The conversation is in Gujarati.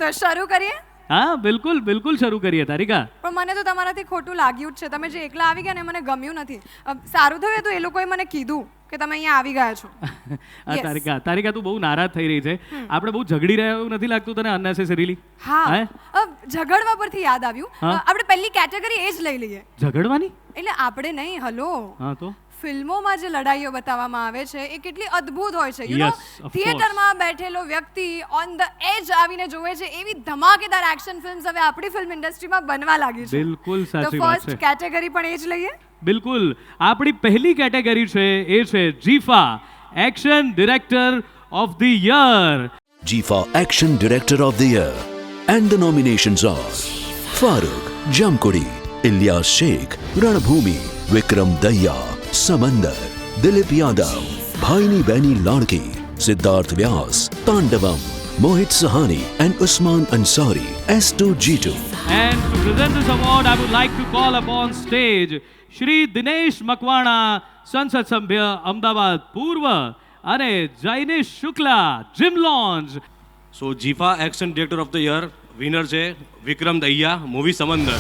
તો શરૂ કરીએ. હા બિલકુલ બિલકલ શરૂ કરીએ તારિકા. પણ મને તો તમારાથી ખોટું લાગ્યું જ છે. તમે જે એકલા આવી ગયા ને મને ગમ્યું નથી. સારું થયું તો એ લોકોએ મને કીધું કે તમે અહીંયા આવી ગયા છો. તારિકા તું બહુ નારાજ થઈ રહી છે. આપણે બહુ ઝઘડી રહ્યા એવું નથી લાગતું તને અનનેસેસરીલી? હા, ઝઘડવા પરથી યાદ આવ્યું. આપણે પહેલી કેટેગરી એ જ લઈ લઈએ. ઝઘડવાની? એટલે આપણે નહીં, હલો. હા તો ફિલ્મોમાં જે લડાઈઓ બતાવવામાં આવે છે એ કેટલી અદ્ભુત હોય છે. થિયેટરમાં બેઠેલો વ્યક્તિ ઓન ધ એજ આવીને જોવે છે એવી ધમાકેદાર એક્શન ફિલ્મ્સ હવે આપણી ફિલ્મ ઇન્ડસ્ટ્રીમાં બનવા લાગી છે. બિલકુલ સાચી વાત છે. તો ફર્સ્ટ કેટેગરી પણ એ જ લઈએ. બિલકુલ. આપણી પહેલી કેટેગરી છે એ છે GIFA action director of the year. GIFA action director of the year and the nominations are Farooq, Jamkudi, Ilyas Sheikh, Ranbhoomi, Vikram Daiya, Samandar, Dilip Yadav, Bhaini Bani Ladki, Siddharth Vyas, Tandavam, Mohit Sahani and Usman Ansari, S2G2. And to present this award, I would like to call upon stage Shri Dinesh Makwana, Sansad Sabhya, Ahmedabad Purva, અને Jainesh Shukla, gym lounge. So GIFA action director of the year winner છે વિક્રમ દહિયા, મૂવી સમંદર.